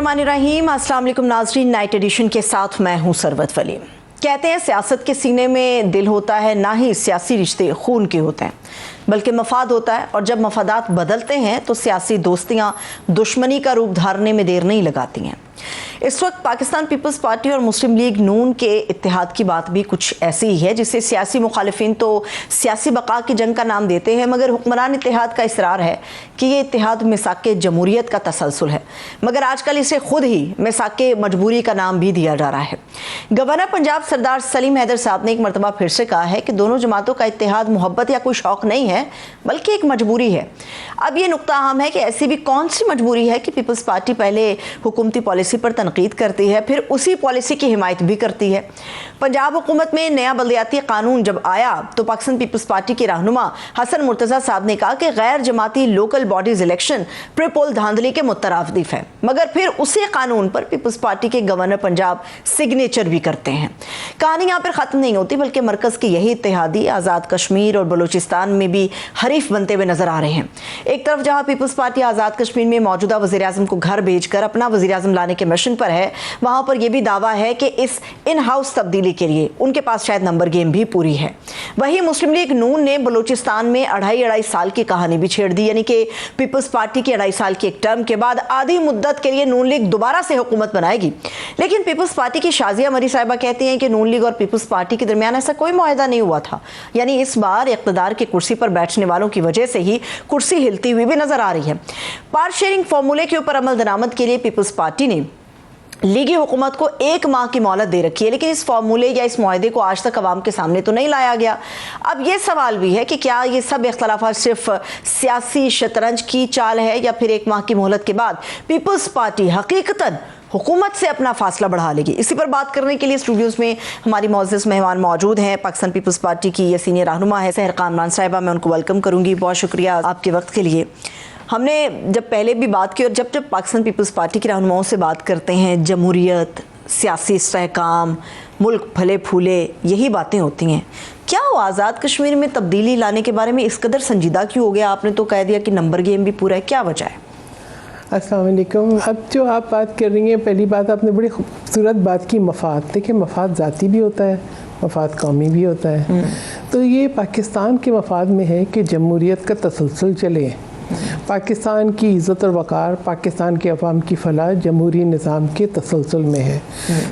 बिस्मिल्लाहिर्रहमानिर्रहीम। अस्सलाम वालेकुम नाज़रीन, नाइट एडिशन के साथ मैं हूं सरवत वली। कहते हैं सियासत के सीने में दिल होता है, ना ही सियासी रिश्ते खून के होते हैं बल्कि मफाद होता है, और जब मफादात बदलते हैं तो सियासी दोस्तियां दुश्मनी का रूप धारने में देर नहीं लगाती हैं। इस वक्त पाकिस्तान पीपल्स पार्टी और मुस्लिम लीग नून के इत्तेहाद की बात भी कुछ ऐसी ही है, जिसे सियासी मुखालिफिन तो सियासी बका की जंग का नाम देते हैं, मगर हुक्मरान इत्तेहाद का इसरार है कि ये इत्तेहाद मिसाके जमहूरियत का तसलसल है, मगर आजकल इसे खुद ही मिसाके मजबूरी का नाम भी दिया जा रहा है। गवर्नर पंजाब सरदार सलीम हैदर साहब ने एक मरतबा फिर से कहा है कि दोनों जमातों का इत्तेहाद मोहब्बत या कोई शौक नहीं है बल्कि एक मजबूरी है। अब ये नुक्ता अहम है कि ऐसी भी कौन सी मजबूरी है कि पीपल्स पार्टी पहले हुकूमती पॉलिसी पर तनकीद करती है, फिर उसी पॉलिसी की हिमायत भी करती है। पंजाब हुकूमत में नया बल्दियाती कानून जब आया तो पाकिस्तान पीपल्स पार्टी के रहनुमा हसन मुर्तज़ा साहब ने कहा कि गैर जमाती लोकल बॉडीज इलेक्शन प्रिपोल धांधली के मुतरादिफ है, मगर फिर उसी कानून पर पीपल्स पार्टी के गवर्नर पंजाब सिग्नेचर भी करते हैं। कहानी यहाँ पर खत्म नहीं होती, बल्कि मरकज के यही इत्तेहादी आज़ाद कश्मीर और बलूचिस्तान में भी हरीफ बनते हुए नजर आ रहे हैं। एक तरफ जहाँ पीपल्स पार्टी आज़ाद कश्मीर में मौजूदा वज़ीर आज़म को घर भेजकर अपना वज़ीर आज़म लाने के मिशन पर है, वहां पर यह भी दावा है कि इस इन हाउस तब्दीली के लिए उनके पास शायद नंबर गेम भी पूरी है। वहीं मुस्लिम लीग नून ने बलूचिस्तान में अढ़ाई साल की कहानी भी छेड़ दी, यानी कि पीपल्स पार्टी की 2.5 साल की एक टर्म के बाद आधी मुद्दत के लिए नून लीग दोबारा से हुकूमत बनाएगी। लेकिन पीपल्स पार्टी की शाजिया मरी साहिबा कहती हैं कि नून लीग और पीपल्स पार्टी के दरमियान ऐसा कोई मुआहदा नहीं हुआ था, यानी इस बार इक़्तिदार की कुर्सी पर बैठने वालों की वजह से ही कुर्सी हिलती हुई भी नजर आ रही है। पार्ट शेयरिंग फॉर्मूले के ऊपर अमल दरामद के लिए पीपल्स पार्टी ने लीगी हुकूमत को 1 माह की मोहलत दे रखी है, लेकिन इस फार्मूले या इस मुआहदे को आज तक अवाम के सामने तो नहीं लाया गया। अब ये सवाल भी है कि क्या ये सब इख्तलाफात सिर्फ सियासी शतरंज की चाल है, या फिर 1 माह की मोहलत के बाद पीपल्स पार्टी हकीकतन हुकूमत से अपना फासला बढ़ा लेगी। इसी पर बात करने के लिए स्टूडियोज़ में हमारी मोअज़्ज़ज़ मेहमान मौजूद हैं। पाकिस्तान पीपल्स पार्टी की ये सीनियर रहनुमा है सहर कामरान साहिबा, मैं उनको वेलकम करूँगी। बहुत शुक्रिया आपके वक्त के लिए। हमने जब पहले भी बात की और जब पाकिस्तान पीपल्स पार्टी के रहनुमाओं से बात करते हैं, जमहूरियत, सियासी इस्तेहकाम, मुल्क फले फूले, यही बातें होती हैं। क्या वो आज़ाद कश्मीर में तब्दीली लाने के बारे में इस कदर संजीदा क्यों हो गया? आपने तो कह दिया कि नंबर गेम भी पूरा है, क्या वजह है? अस्सलाम वालेकुम। अब जो आप बात कर रही हैं, पहली बात आपने बड़ी खूबसूरत बात की, मफाद। देखिए, मफाद ज़ाती भी होता है, मफाद कौमी भी होता है। तो ये पाकिस्तान के मफाद में है कि जमहूरियत का तसलसल चले, पाकिस्तान की इज़्ज़त और वक़ार, पाकिस्तान के अवाम की फलाह जमहूरी निज़ाम के तसलसल में है।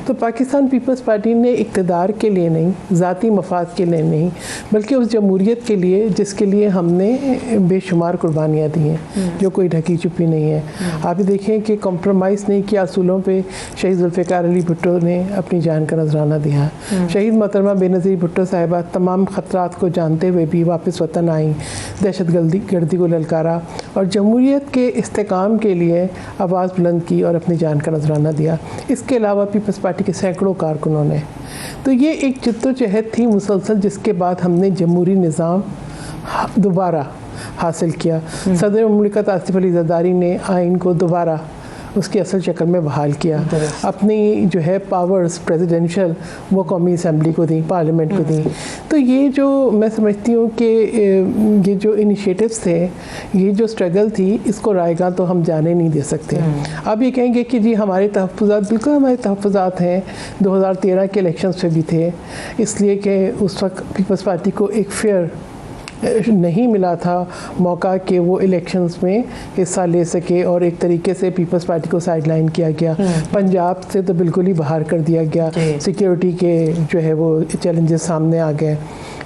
तो पाकिस्तान पीपल्स पार्टी ने इक़्तिदार के लिए नहीं, ज़ाती मफाद के लिए नहीं, बल्कि उस जमहूरियत के लिए जिसके लिए हमने बेशुमार कुर्बानियाँ दी हैं, जो कोई ढकी छुपी नहीं है। आप देखें कि कॉम्प्रोमाइज़ नहीं किया असूलों पर। शहीद जुल्फ़िकार अली भुट्टो ने अपनी जान का नजराना दिया। शहीद मोहतरमा बेनज़ीर भुट्टो साहिबा तमाम ख़तरात को जानते हुए भी वापस वतन आई, दहशत गर्दी को ललकारा और जमहूरियत के इस्तेकाम के लिए आवाज़ बुलंद की और अपनी जान का नजराना दिया। इसके अलावा पीपल्स पार्टी के सैकड़ों कारकुनों ने। तो ये एक जद्दोजहद थी मुसलसल, जिसके बाद हमने जमहूरी निज़ाम दोबारा हासिल किया। सदर मुमलिकत आसिफ अली ज़रदारी ने आइन को दोबारा उसकी असल शक्ल में बहाल किया। अपनी जो है पावर्स प्रेसिडेंशियल वो कौमी असम्बली को दी, पार्लियामेंट को दी। तो ये जो मैं समझती हूँ कि ये जो इनिशिएटिव्स थे, ये जो स्ट्रगल थी, इसको रायगा तो हम जाने नहीं दे सकते। अब ये कहेंगे कि जी हमारे तहफ़्फ़ुज़ात, बिल्कुल हमारे तहफ़्फ़ुज़ात हैं, 2013 के इलेक्शंस पे भी थे, इसलिए कि उस वक्त पीपल्स पार्टी को एक फेयर नहीं मिला था मौका कि वो इलेक्शंस में हिस्सा ले सके, और एक तरीके से पीपल्स पार्टी को साइडलाइन किया गया। पंजाब से तो बिल्कुल ही बाहर कर दिया गया, सिक्योरिटी के जो है वो चैलेंजेस सामने आ गए।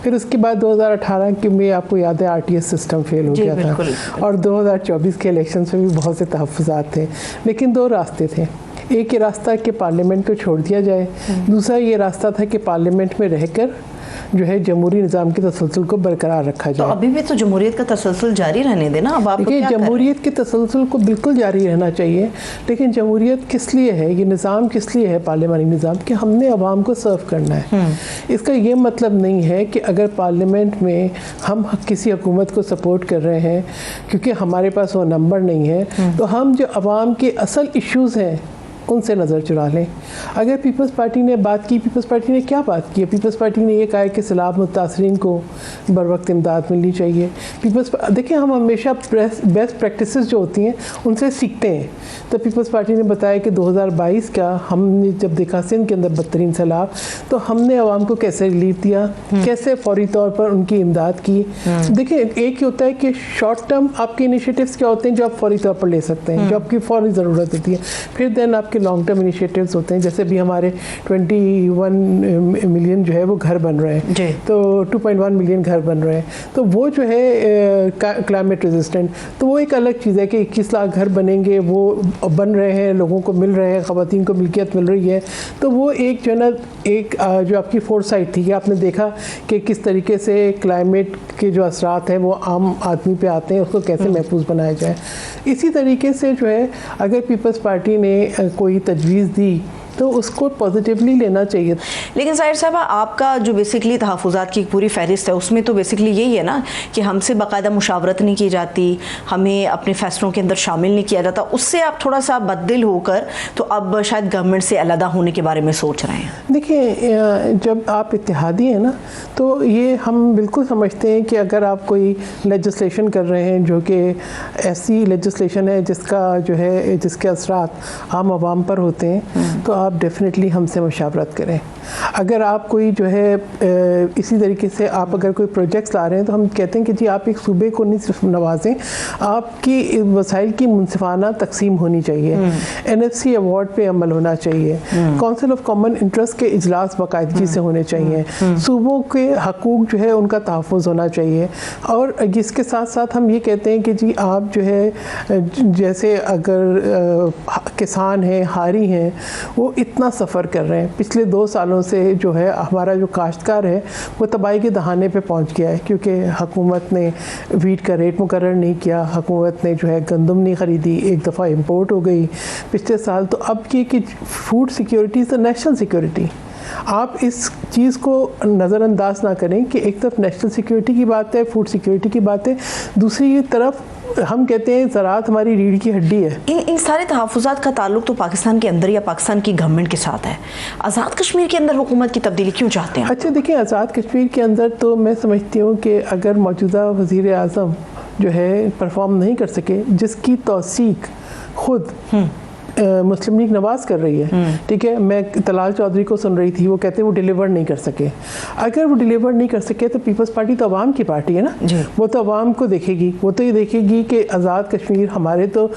फिर उसके बाद 2018 के में आपको याद है RTS सिस्टम फेल हो गया था, और 2024 के इलेक्शंस में भी बहुत से तहफ़्फ़ुज़ात थे। लेकिन 2 रास्ते थे। एक ये रास्ता कि पार्लियामेंट को छोड़ दिया जाए, दूसरा ये रास्ता था कि पार्लियामेंट में रहकर जो है जमहूरी निज़ाम के तसलसल को बरकरार रखा जाए। तो अभी भी तो जमहूरियत का तसलसल जारी रहने देना। अब आप देखिए, जमहूरियत के तसलसल को बिल्कुल जारी रहना चाहिए, लेकिन जमहूरियत किस लिए है, ये निज़ाम किस लिए है, पार्लियामानी निज़ाम, कि हमने अवाम को सर्व करना है। इसका ये मतलब नहीं है कि अगर पार्लियामेंट में हम किसी हुकूमत को सपोर्ट कर रहे हैं क्योंकि हमारे पास वो नंबर नहीं है, तो हम जो अवाम के असल इश्यूज़ हैं उनसे नज़र चुरा लें। अगर पीपल्स पार्टी ने बात की, पीपल्स पार्टी ने क्या बात की है? पीपल्स पार्टी ने ये कहा है कि सैलाब मुतासरीन को बर वक्त इमदाद मिलनी चाहिए। देखिए, हम हमेशा बेस्ट प्रैक्टिसेस जो होती हैं उनसे सीखते हैं। तो पीपल्स पार्टी ने बताया कि 2022 का हमने जब देखा सिंध के अंदर बदतरीन सैलाब, तो हमने आवाम को कैसे रिलीफ दिया, कैसे फौरी तौर पर उनकी इमदाद की। देखिए, एक ही होता है कि शॉर्ट टर्म आपके इनिशिएटिव्स क्या होते हैं जो आप फौरी तौर पर ले सकते हैं, जो आपकी फौरी ज़रूरत होती है। फिर देन आपके लॉन्ग टर्म इनिशिएटिव्स होते हैं, जैसे भी हमारे 21 मिलियन जो है वो घर बन रहे हैं, तो 2.1 मिलियन घर बन रहे हैं, तो वो जो है क्लाइमेट रेजिस्टेंट, तो वो एक अलग चीज़ है कि 21 लाख घर बनेंगे, वो बन रहे हैं, लोगों को मिल रहे हैं, ख़वातीन को मिल्कियत मिल रही है। तो वो एक जो है ना, एक जो आपकी फोरसाइट थी कि आपने देखा कि किस तरीके से क्लाइमेट के जो असरात हैं वो आम आदमी पे आते हैं, उसको कैसे महफूज बनाया जाए। इसी तरीके से जो है, अगर पीपल्स पार्टी ने कोई तजवीज़ दी तो उसको पॉजिटिवली लेना चाहिए। लेकिन ज़ाहिर साहब, आपका जो बेसिकली तहफ़्फ़ुज़ात की पूरी फहरिस्त है उसमें तो बेसिकली यही है ना कि हमसे बाकायदा मुशावरत नहीं की जाती, हमें अपने फ़ैसलों के अंदर शामिल नहीं किया जाता। उससे आप थोड़ा सा बददिल होकर तो अब शायद गवर्नमेंट से अलहदा होने के बारे में सोच रहे हैं। देखिए, जब आप इत्तेहादी हैं ना, तो ये हम बिल्कुल समझते हैं कि अगर आप कोई लेजिस्लेशन कर रहे हैं जो कि ऐसी लेजिस्लेशन है जिसके असरात आम आवाम पर होते हैं, तो आप डेफिनेटली हमसे मुशावरत करें। अगर आप कोई जो है इसी तरीके से आप अगर कोई प्रोजेक्ट्स ला रहे हैं, तो हम कहते हैं कि जी आप एक सूबे को नहीं सिर्फ नवाजें, आपकी वसाइल की मुनसिफाना तकसीम होनी चाहिए, NFC अवार्ड पे अमल होना चाहिए, काउंसिल ऑफ कॉमन इंटरेस्ट के इजलास बाकायदगी से होने चाहिए, सूबों के हकूक़ जो है उनका तहफ़्फ़ुज़ होना चाहिए। और इसके साथ साथ हम ये कहते हैं कि जी आप जो है, जैसे अगर किसान हैं, हारी हैं, वो इतना सफ़र कर रहे हैं, पिछले 2 सालों से जो है हमारा जो काश्तकार है वो तबाही के दहाने पे पहुंच गया है, क्योंकि हुकूमत ने वीट का रेट मुकर्रर नहीं किया, हुकूमत ने जो है गंदम नहीं ख़रीदी, एक दफ़ा इंपोर्ट हो गई पिछले साल। तो अब ये कि food security is the national security. आप इस चीज़ को नज़रअंदाज ना करें कि एक तरफ नेशनल सिक्योरिटी की बात है, फूड सिक्योरिटी की बात है, दूसरी तरफ हम कहते हैं ज़राअत हमारी रीढ़ की हड्डी है। इन सारे तहफ़्फ़ुज़ात का ताल्लुक तो पाकिस्तान के अंदर या पाकिस्तान की गवर्नमेंट के साथ है। आज़ाद कश्मीर के अंदर हुकूमत की तब्दीली क्यों चाहते हैं? अच्छा, देखिए, आज़ाद कश्मीर के अंदर तो मैं समझती हूँ कि अगर मौजूदा वज़ीर आज़म जो है परफॉर्म नहीं कर सके, जिसकी तौसीक खुद मुस्लिम लीग नवाज़ कर रही है, ठीक है, मैं तलाल चौधरी को सुन रही थी, वो कहते हैं वो डिलीवर नहीं कर सके। अगर वो डिलीवर नहीं कर सके तो पीपल्स पार्टी तो अवाम की पार्टी है ना, वो तो अवाम को देखेगी, वो तो ये देखेगी कि आज़ाद कश्मीर हमारे तो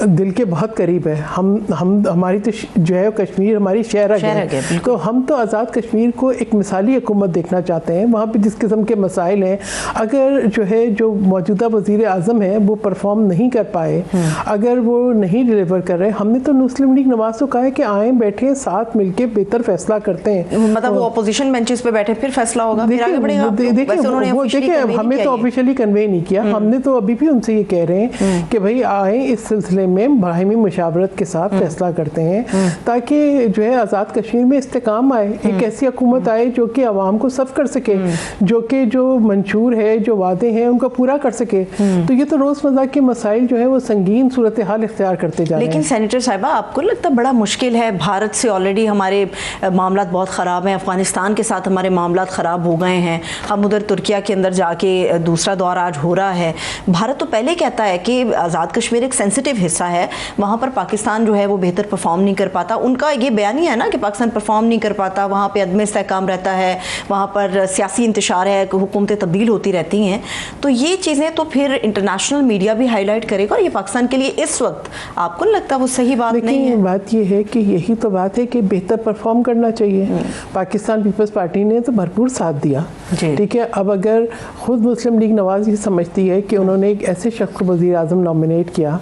दिल के बहुत करीब है, हम हमारी तो जो है कश्मीर हमारी शहर है, तो हम तो आज़ाद कश्मीर को एक मिसाली हुकूमत देखना चाहते हैं। वहाँ पर जिस किस्म के मसाइल हैं, अगर जो है जो मौजूदा वज़ीर आज़म है वो परफॉर्म नहीं कर पाए, अगर वो नहीं डिलीवर कर रहे, हमने तो मुस्लिम लीग नवाज को कहा है कि आए बैठे साथ मिलके बेहतर फैसला करते हैं। मतलब वो अपोजिशन बेंचेस पे बैठे फिर फैसला होगा, फिर आगे बढ़ेगा। देखिए, हमें तो ऑफिशियली कन्वे नहीं किया, हमने तो अभी भी उनसे ये कह रहे हैं कि भाई आए इस सिलसिले में बाहिमी मुशावरत के साथ फैसला करते हैं, ताकि जो है आज़ाद कश्मीर में इस्तेकाम आए, एक ऐसी हुकूमत आए जो कि आवाम को सर्व कर सके, जो कि जो मंशूर है, जो वादे हैं उनको पूरा कर सके। तो ये तो रोज़मर्रा के मसाइल जो है वो संगीन सूरत हाल इख्तियार करते जा रहे हैं। लेकिन सेनेटर साहिबा, आपको लगता बड़ा मुश्किल है? भारत से ऑलरेडी हमारे मामला बहुत ख़राब हैं, अफ़गानिस्तान के साथ हमारे मामला ख़राब हो गए हैं, हम उधर तुर्किया के अंदर जाके दूसरा दौर आज हो रहा है। भारत तो पहले कहता है कि आज़ाद कश्मीर एक सेंसिटिव हिस्सा है, वहाँ पर पाकिस्तान जो है वो बेहतर परफॉर्म नहीं कर पाता। उनका ये बयान ही है ना कि पाकिस्तान परफॉर्म नहीं कर पाता, वहाँ पर अदम इस्तेहकाम रहता है, वहाँ पर सियासी इंतशार है, हुकूमतें तब्दील होती रहती हैं। तो ये चीज़ें तो फिर इंटरनेशनल मीडिया भी हाईलाइट करेगा, और ये पाकिस्तान के लिए इस वक्त आपको लगता है वो सही बात नहीं है? बात ये है कि यही तो बात है कि बेहतर परफॉर्म करना चाहिए। पाकिस्तान पीपल्स पार्टी ने तो भरपूर साथ दिया, ठीक है। अब अगर खुद मुस्लिम लीग नवाज ये समझती है कि उन्होंने एक ऐसे शख्स को वज़ीर आज़म नॉमिनेट किया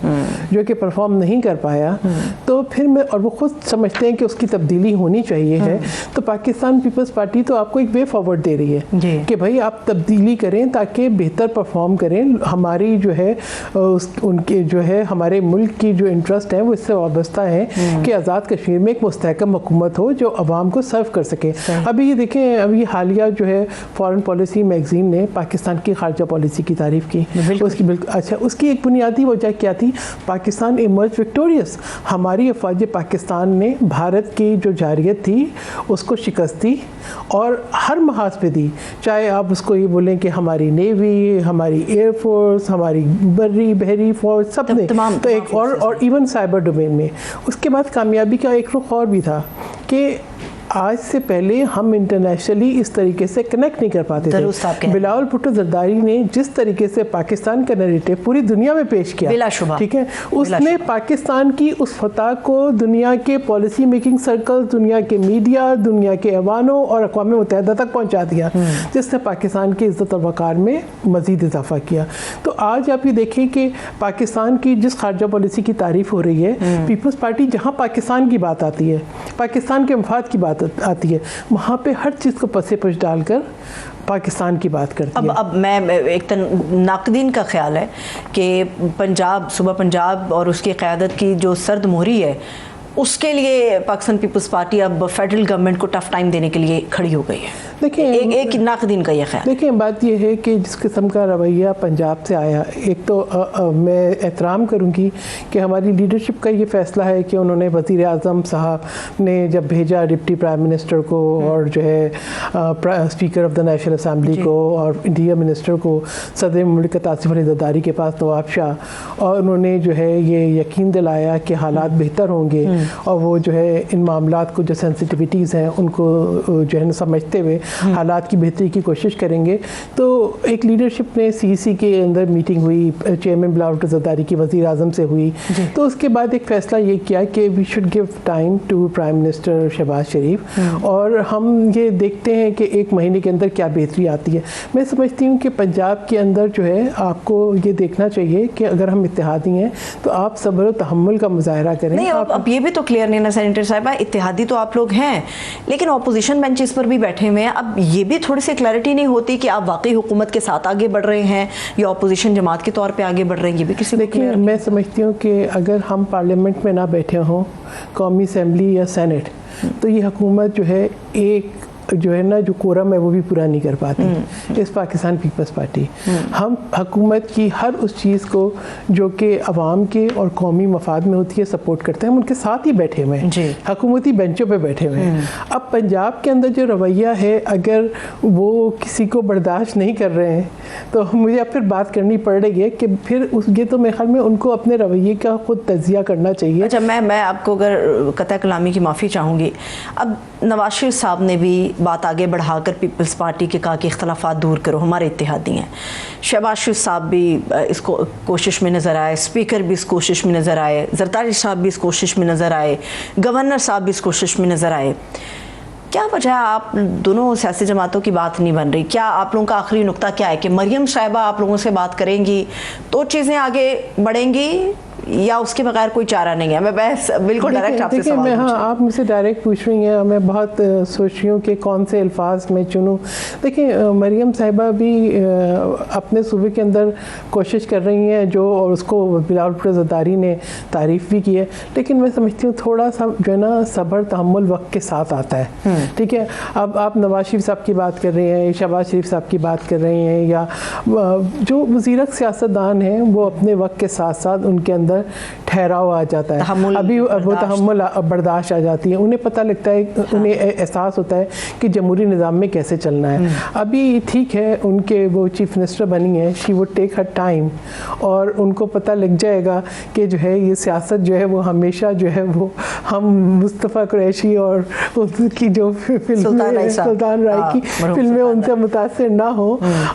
जो कि परफॉर्म नहीं कर पाया, तो फिर मैं और वो खुद समझते हैं कि उसकी तब्दीली होनी चाहिए है, तो पाकिस्तान पीपल्स पार्टी तो आपको एक वे फॉरवर्ड दे रही है कि भाई आप तब्दीली करें ताकि बेहतर परफॉर्म करें, हमारी जो है उनके जो है हमारे मुल्क की जो इंटरेस्ट है वो इससे वाबस्ता हैं कि आज़ाद कश्मीर में एक मुस्तहकम हुकूमत हो जो आवाम को सर्व कर सके। अभी ये देखें, अभी हालिया जो है फॉरेन पॉलिसी मैगजीन ने पाकिस्तान की खारजा पॉलिसी की तारीफ़ की। उसकी बिल्कुल अच्छा, उसकी एक बुनियादी वजह क्या थी? Pakistan emerge victorious. हमारी अफवाज पाकिस्तान ने भारत की जो जारियत थी उसको शिकस्त दी और हर महाज पे दी, चाहे आप उसको ये बोलें कि हमारी नेवी, हमारी एयरफोर्स, हमारी बर्री बहरी फोर्स, सब ने तो एक और इवन साइबर डोमेन में। उसके बाद कामयाबी का एक रुख और भी था कि आज से पहले हम इंटरनेशनली इस तरीके से कनेक्ट नहीं कर पाते थे। बिलावल भुट्टो जरदारी ने जिस तरीके से पाकिस्तान का नैरेटिव पूरी दुनिया में पेश किया, ठीक है, उसने पाकिस्तान की उस फतह को दुनिया के पॉलिसी मेकिंग सर्कल्स, दुनिया के मीडिया, दुनिया के ऐवानों और अक़वाम मुत्तहिदा तक पहुंचा दिया, जिसने पाकिस्तान की इज़्ज़त और वक़ार में मज़ीद इजाफा किया। तो आज आप ये देखें कि पाकिस्तान की जिस खारजा पॉलिसी की तारीफ़ हो रही है, पीपल्स पार्टी जहाँ पाकिस्तान की बात आती है, पाकिस्तान के मफाद की बात आती है, वहाँ पे हर चीज़ को पसे पुश डालकर पाकिस्तान की बात करती है। अब मैं एक नाकदीन का ख्याल है कि पंजाब, सूबा पंजाब और उसकी क़यादत की जो सर्द मोहरी है, उसके लिए पाकिस्तान पीपल्स पार्टी अब फेडरल गवर्नमेंट को टफ टाइम देने के लिए खड़ी हो गई है। देखिए, एक नाकदीन का ये ख्याल। देखिए, बात ये है कि जिस किस्म का रवैया पंजाब से आया, एक तो मैं एहतराम करूँगी कि हमारी लीडरशिप का ये फ़ैसला है कि उन्होंने वज़ीर आज़म साहब ने जब भेजा डिप्टी प्राइम मिनिस्टर को और जो है speaker of the national assembly को और इंटीरियर मिनिस्टर को, सदर मुमलिकत आसिफ अली ज़रदारी के पास नवाब शाह, और उन्होंने जो है ये यकीन दिलाया कि हालात बेहतर होंगे और वो जो है इन मामलात को जो सेंसिटिविटीज़ हैं उनको जो है समझते हुए हालात की बेहतरी की कोशिश करेंगे। तो एक लीडरशिप ने सीसी के अंदर मीटिंग हुई, चेयरमैन बिलावल भुट्टो जरदारी की वज़ीर आज़म से हुई, तो उसके बाद एक फ़ैसला ये किया कि we should give time to prime minister Shahbaz Sharif और हम ये देखते हैं कि एक महीने के अंदर क्या बेहतरी आती है। मैं समझती हूँ कि पंजाब के अंदर जो है आपको ये देखना चाहिए कि अगर हम इत्तेहादी हैं तो आप सब्र और तहम्मुल का मुजाहरा करें। नहीं, अब ये भी तो क्लियर नहीं ना सेनेटर साहिबा, इत्तेहादी तो आप लोग हैं लेकिन अपोजिशन बेंचेस पर भी बैठे हुए हैं। अब ये भी थोड़ी सी क्लैरिटी नहीं होती कि आप वाकई हुकूमत के साथ आगे बढ़ रहे हैं या अपोजिशन जमात के तौर पे आगे बढ़ रहे हैं, ये भी किसी को क्लियर। मैं समझती हूँ कि अगर हम पार्लियामेंट में ना बैठे हों, कौमी असम्बली या सेनेट, तो ये हुकूमत जो है एक जो है ना जो कोरम है वो भी पूरा नहीं कर पाती इस पाकिस्तान पीपल्स पार्टी। हम हुकूमत की हर उस चीज़ को जो कि अवाम के और कौमी मफाद में होती है सपोर्ट करते हैं, हम उनके साथ ही बैठे हुए हैं, हुकूमती बेंचों पे बैठे हुए हैं। अब पंजाब के अंदर जो रवैया है, अगर वो किसी को बर्दाश्त नहीं कर रहे हैं तो मुझे अब फिर बात करनी पड़ रही है कि फिर उस ये तो मेरे ख्याल में उनको अपने रवैये का खुद तजिया करना चाहिए। अच्छा, मैं आपको अगर कतई कलामी की माफ़ी चाहूँगी। अब नवाज शरीफ साहब ने भी बात आगे बढ़ाकर पीपल्स पार्टी के कहा कि इख्तलाफात दूर करो, हमारे इत्तेहादी हैं। शहबाज शरीफ साहब भी इसको कोशिश में नज़र आए, स्पीकर भी इस कोशिश में नज़र आए, जरदारी साहब भी इस कोशिश में नज़र आए, गवर्नर साहब भी इस कोशिश में नज़र आए। क्या वजह है आप दोनों सियासी जमातों की बात नहीं बन रही? क्या आप लोगों का आखिरी नुक्ता क्या है कि मरियम साहिबा आप लोगों से बात करेंगी तो चीज़ें आगे बढ़ेंगी या उसके बगैर कोई चारा नहीं है? मैं बिल्कुल डायरेक्ट आपसे सवाल मैं, हाँ, आप मुझसे डायरेक्ट पूछ रही हैं, मैं बहुत सोच रही हूँ कि कौन से अल्फाज में चुनूँ। देखिए, मरियम साहिबा भी अपने सूबे के अंदर कोशिश कर रही हैं जो, और उसको बिलावल भुट्टो जरदारी ने तारीफ़ भी की है, लेकिन मैं समझती हूँ थोड़ा सा जो है ना सब्र तहम्मुल वक्त के साथ आता है। ठीक है, अब आप नवाज शरीफ साहब की बात कर रहे हैं, शहबाज शरीफ साहब की बात कर रहे हैं, या जो वज़ीरक सियासतदान हैं वो अपने वक्त के साथ साथ उनके अंदर ठहराव आ जाता है, अभी वो तहम्मुल बर्दाश्त आ जाती है, उन्हें पता लगता है, उन्हें एहसास होता है कि जमहूरी निज़ाम में कैसे चलना है। अभी ठीक है उनके वो चीफ मिनिस्टर बनी है, she would take her time, और उनको पता लग जाएगा कि जो है ये सियासत जो है वो हमेशा जो है वो हम मुस्तफ़ा कुरैशी और उनकी जो फिल्म सुल्तान राय की फिल्में उनसे मुतासिर ना हो,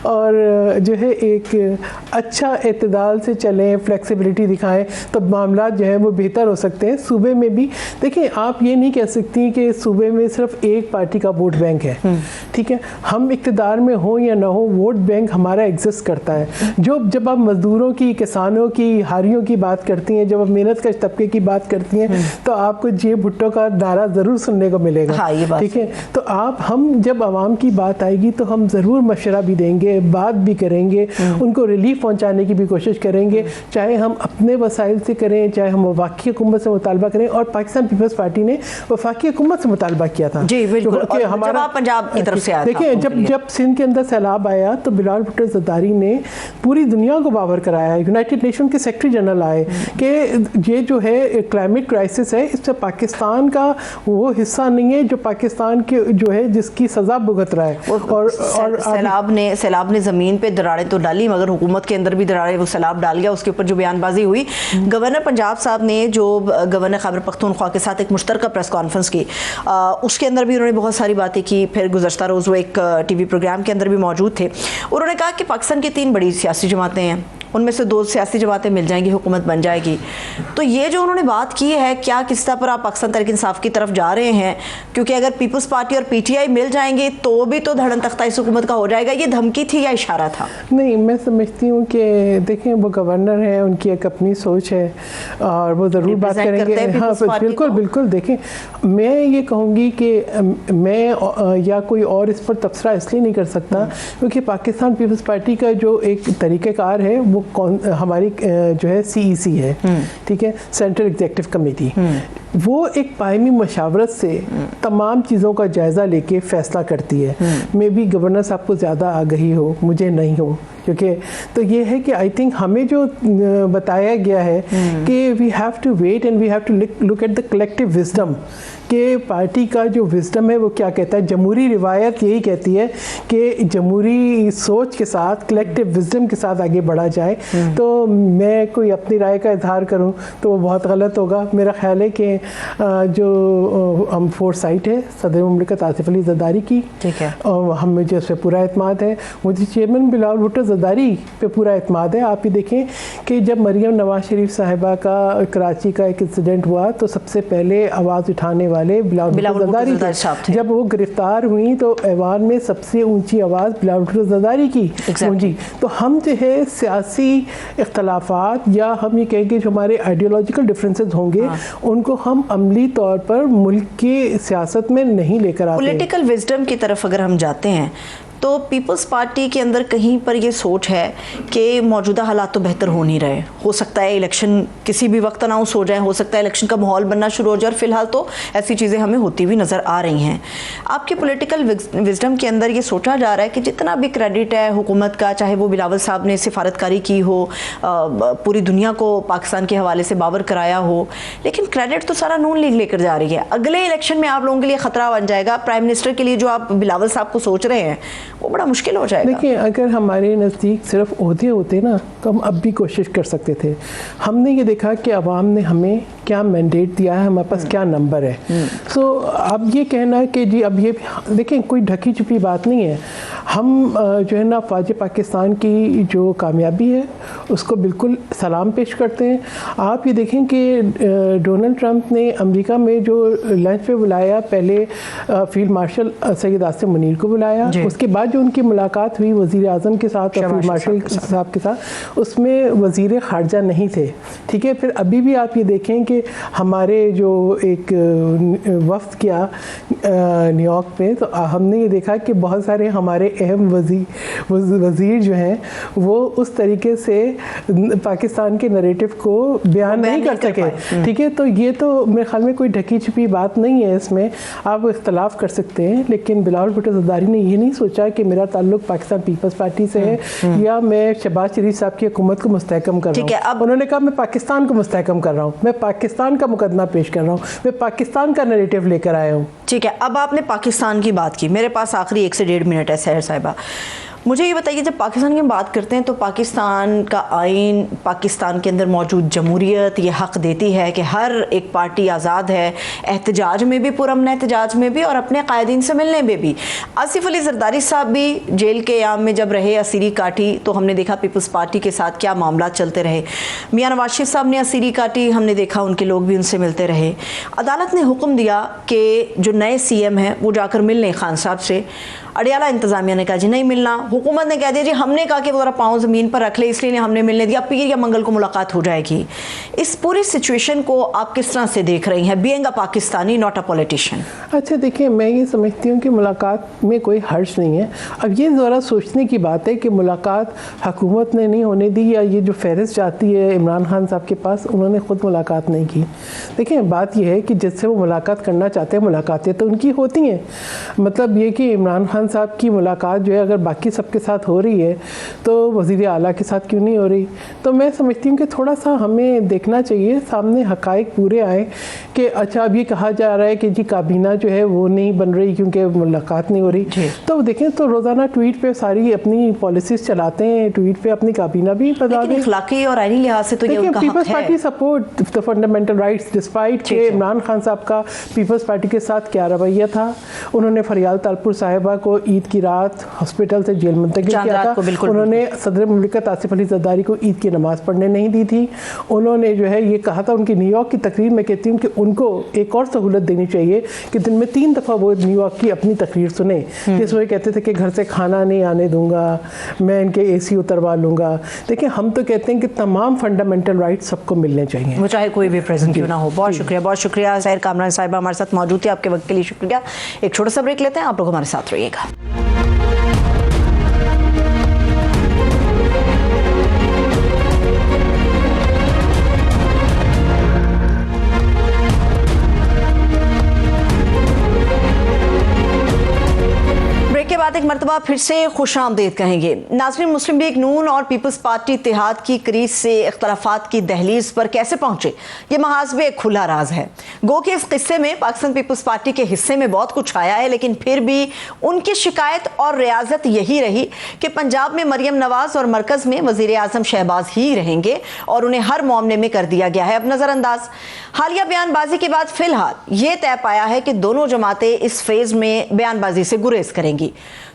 और जो है एक अच्छा एतदाल से चलें, फ्लेक्सिबिलिटी दिखाएं, तो मामला जो है वो बेहतर हो सकते हैं। सूबे में भी देखिए, आप ये नहीं कह सकती कि सूबे में सिर्फ एक पार्टी का वोट बैंक है। ठीक है, हम इक़्तिदार में हो या ना हो, वोट बैंक हमारा एग्जिस्ट करता है। जब आप मजदूरों की, किसानों की, हारियों की बात करती हैं, जब आप मेहनत कश तबके की बात करती हैं, तो आपको जे भुट्टो का नारा ज़रूर सुनने को मिलेगा। हाँ, ठीक है, तो हम जब आवाम की बात आएगी तो हम ज़रूर मशवरा भी देंगे, बात भी करेंगे, उनको रिलीफ पहुँचाने की भी कोशिश करेंगे, चाहे हम अपने मसाइल से करें, चाहे हम वफाकी हुकूमत से मुतालबा करें, और पाकिस्तान पीपल्स पार्टी ने वफाकी हुकूमत से मुतालबा किया था। जी बिल्कुल, और हमारा पंजाब की तरफ से आया देखिए, जब सिंध के अंदर सैलाब आया तो बिलावल भुट्टो ज़रदारी ने पूरी दुनिया को बावर कराया, यूनाइटेड नेशन के सेक्रेटरी जनरल आए कि ये जो है क्लाइमेट क्राइसिस है, इससे पाकिस्तान का वो हिस्सा नहीं है जो पाकिस्तान के जो है जिसकी सज़ा भुगत रहा है। और सैलाब ने ज़मीन पे दरारें तो डाली, मगर हुकूमत के अंदर भी दरारें वो सैलाब डाल गया। उसके ऊपर जो बयानबाजी हुई, गवर्नर पंजाब साहब ने जो गवर्नर खैबर पख्तूनख्वा के साथ एक मुश्तरका प्रेस कॉन्फ्रेंस की, उसके अंदर भी उन्होंने बहुत सारी बातें की। फिर गुज़श्ता रोज़ वो एक टीवी प्रोग्राम के अंदर भी मौजूद थे। उन्होंने कहा कि पाकिस्तान की 3 बड़ी सियासी जमातें हैं, उनमें से 2 सियासी जमातें मिल जाएंगी, हुकूमत बन जाएगी। तो ये जो उन्होंने बात की है, क्या किस तरह पर आप पाकिस्तान तहरीक इंसाफ की तरफ जा रहे हैं? क्योंकि अगर पीपल्स पार्टी और पीटीआई मिल जाएंगे तो भी तो धड़न तख्ता इस हुकूमत का हो जाएगा। ये धमकी थी या इशारा था? नहीं, मैं समझती हूँ कि देखें, वो गवर्नर है, उनकी एक अपनी सोच है और वो ज़रूर बात करेंगे। हाँ बिल्कुल बिल्कुल। देखें, मैं ये कहूँगी कि मैं या कोई और इस पर तबसरा इसलिए नहीं कर सकता क्योंकि पाकिस्तान पीपल्स पार्टी का जो एक तरीक़ाकार है वो हमारी जो है CEC है, ठीक है, सेंट्रल एग्जीक्यूटिव कमेटी, वो एक बायमी मशावरत से तमाम चीज़ों का जायज़ा लेके फ़ैसला करती है। मे बी गवर्नर साहब को ज़्यादा आगही हो, मुझे नहीं हो, क्योंकि तो ये है कि आई थिंक हमें जो बताया गया है कि we have to wait and we have to look at the collective wisdom, कि पार्टी का जो विजडम है वो क्या कहता है। जमहूरी रिवायत यही कहती है कि जमहूरी सोच के साथ, कलेक्टिव विजडम के साथ आगे बढ़ा जाए। तो मैं कोई अपनी राय का इजहार करूं तो वो बहुत गलत होगा। मेरा ख्याल है कि जो हम फोरसाइट है सदर मुमलिकत आसिफ अली ज़रदारी की, ठीक है, और हम मुझे उस पर पूरा एतमाद है। मुझे चेयरमैन बिलावल भुट्टो ज़रदारी पे पूरा एतमाद है। आप ये देखें कि जब मरियम नवाज शरीफ साहिबा का कराची का एक इंसिडेंट हुआ तो सबसे पहले आवाज़ उठाने वाले बिलावल भुट्टो ज़रदारी थे। जब वो गिरफ्तार हुई तो ऐवान में सबसे ऊंची आवाज़ बिलावल भुट्टो ज़रदारी की गूंजी। तो हम जो है सियासी इख्तलाफात या हम ये कहेंगे जो हमारे आइडियोलॉजिकल डिफरेंसेस होंगे, उनको हम अमली तौर पर मुल्क की सियासत में नहीं लेकर आते। पॉलिटिकल विजडम की तरफ अगर हम जाते हैं तो पीपल्स पार्टी के अंदर कहीं पर ये सोच है कि मौजूदा हालात तो बेहतर हो नहीं रहे, हो सकता है इलेक्शन किसी भी वक्त अनाउंस हो जाए, हो सकता है इलेक्शन का माहौल बनना शुरू हो जाए, और फिलहाल तो ऐसी चीज़ें हमें होती हुई नज़र आ रही हैं। आपके पॉलिटिकल विजडम के अंदर ये सोचा जा रहा है कि जितना भी क्रेडिट है हुकूमत का, चाहे वो बिलावल साहब ने सिफारतकारी की हो, पूरी दुनिया को पाकिस्तान के हवाले से बावर कराया हो, लेकिन क्रेडिट तो सारा नून लीग लेकर जा रही है। अगले इलेक्शन में आप लोगों के लिए ख़तरा बन जाएगा। प्राइम मिनिस्टर के लिए जो आप बिलावल साहब को सोच रहे हैं वो बड़ा मुश्किल हो जाएगा। देखिए, अगर हमारे नज़दीक सिर्फ ओहदे होते ना तो हम अब भी कोशिश कर सकते थे। हमने ये देखा कि अवाम ने हमें क्या मैंडेट दिया है, हमारे पास क्या नंबर है। सो अब ये कहना कि जी अब ये देखें, कोई ढकी छुपी बात नहीं है। हम जो है ना फ़ौज पाकिस्तान की जो कामयाबी है उसको बिल्कुल सलाम पेश करते हैं। आप ये देखें कि डोनाल्ड ट्रंप ने अमेरिका में जो लंच पे बुलाया, पहले फील्ड मार्शल सैयद आसिम मुनीर को बुलाया, उसके बाद जो उनकी मुलाकात हुई वज़ीर आज़म के साथ और फील्ड मार्शल साहब के साथ, उसमें वज़ीर ख़ारजा नहीं थे, ठीक है। फिर अभी भी आप ये देखें कि हमारे जो एक वफ़द किया न्यूयॉर्क में, तो हमने ये देखा कि बहुत सारे हमारे अहम वज़ीर जो हैं वो उस तरीके से पाकिस्तान के नरेटिव को बयान नहीं कर सके, ठीक है। तो ये तो मेरे ख्याल में कोई ढकी छुपी बात नहीं है, इसमें आप इख्तलाफ कर सकते हैं। लेकिन बिलावल भुट्टो ज़रदारी ने ये नहीं सोचा कि मेरा ताल्लुक पाकिस्तान पीपल्स पार्टी से है या मैं शहबाज शरीफ साहब की हुकूमत को मुस्तहकम कर रहा हूँ। अब उन्होंने कहा मैं पाकिस्तान को मुस्तहकम कर रहा हूँ, मैं पाकिस्तान का मुकदमा पेश कर रहा हूँ, मैं पाकिस्तान का नरेटिव लेकर आया हूँ। ठीक है, अब आपने पाकिस्तान की बात की, मेरे पास आखिरी 1 से 1.5 मिनट है। सहर साहिबा, मुझे ये बताइए, जब पाकिस्तान की बात करते हैं तो पाकिस्तान का आइन, पाकिस्तान के अंदर मौजूद जमहूरियत ये हक़ देती है कि हर एक पार्टी आज़ाद है, एहतजाज में भी, पुरअमन एहतजाज में भी और अपने कायदीन से मिलने में भी। आसिफ अली ज़रदारी साहब भी जेल के याम में जब रहे, असीरी काटी, तो हमने देखा पीपल्स पार्टी के साथ क्या मामला चलते रहे। मियाँ नवाज शरीफ साहब ने असीरी काटी, हमने देखा उनके लोग भी उनसे मिलते रहे। अदालत ने हुक्म दिया कि जो नए CM हैं वो जाकर मिल लें खान साहब से। अडियाला इंतज़ामिया ने कहा जी नहीं मिलना, हुकूमत ने कह दिया जी हमने कहा कि वो जरा पाँव ज़मीन पर रख ले इसलिए हमने मिलने दिया, पीर या मंगल को मुलाकात हो जाएगी। इस पूरी सिचुएशन को आप किस तरह से देख रही हैं, being a Pakistani not a politician? अच्छा देखिए, मैं ये समझती हूँ कि मुलाकात में कोई हर्ज नहीं है। अब ये ज़रा सोचने की बात है कि मुलाकात हुकूमत ने नहीं होने दी, या ये जो फहरिस्त जाती है इमरान खान साहब के पास, उन्होंने ख़ुद मुलाकात नहीं की। देखिए बात यह है कि जिससे वो मुलाकात करना चाहते हैं, मुलाकातें तो उनकी होती हैं। मतलब ये कि इमरान खान साहब की मुलाकात जो है अगर बाकी सबके साथ हो रही है तो वज़ीर आला के साथ क्यों नहीं हो रही? तो मैं समझती हूँ कि थोड़ा सा हमें देखना चाहिए, सामने हक़ाइक़ पूरे आए कि अच्छा अब ये कहा जा रहा है कि जी काबीना जो है वो नहीं बन रही क्योंकि मुलाकात नहीं हो रही। तो देखें तो रोज़ाना ट्वीट पे सारी अपनी पॉलिसीज़ चलाते हैं, ट्वीट पे अपनी काबीना भी बता दें। अखलाकी और आईनी लिहाज से तो ये उनका हक है। People's party support the fundamental rights despite के इमरान खान साहब का पीपल्स पार्टी के साथ क्या रवैया था। उन्होंने फरियाल तालपुर साहिबा को ईद की रात हॉस्पिटल से जेल मुंतकिल किया था। उन्होंने सदर मुमलिकत आसिफ अली ज़रदारी को ईद की नमाज़ पढ़ने नहीं दी थी। उन्होंने जो है ये कहा था, उनकी न्यूयॉर्क की तकरीर में कहती हूँ कि उनको एक और सहूलत देनी चाहिए कि दिन में 3 दफ़ा वो न्यूयॉर्क की अपनी तकरीर सुने, जिसमें कहते थे कि घर से खाना नहीं आने दूंगा, मैं इनके AC उतरवा लूँगा। देखिए हम तो कहते हैं कि तमाम फंडामेंटल राइट्स सबको मिलने चाहिए, वो चाहे कोई भी प्रेजेंट क्यों ना हो। बहुत शुक्रिया, बहुत शुक्रिया। ज़ाहिर कामरान साहिबा हमारे साथ मौजूद थी, आपके वक्त के लिए शुक्रिया। एक छोटा सा ब्रेक लेते हैं, आप लोग हमारे साथ रहिएगा। बाद एक मरतबा फिर से खुशामदीद कहेंगे। नाज़रीन, मुस्लिम लीग नून और पीपल्स पार्टी इत्तेहाद की क्रीज से इख्तलाफात की दहलीज पर कैसे पहुंचे, ये महाज़बे एक खुला राज है। गो कि इस किस्से में पाकिस्तान पीपल्स पार्टी के हिस्से में बहुत कुछ आया है, लेकिन फिर भी उनकी शिकायत और रियाजत यही रही कि पंजाब में मरियम नवाज और मरकज़ में वज़ीर आज़म शहबाज ही रहेंगे और उन्हें हर मामले में कर दिया गया है अब नज़रअंदाज। हालिया बयानबाजी के बाद फिलहाल ये तय पाया है कि दोनों जमातें इस फेज़ में बयानबाजी से गुरेज करेंगी।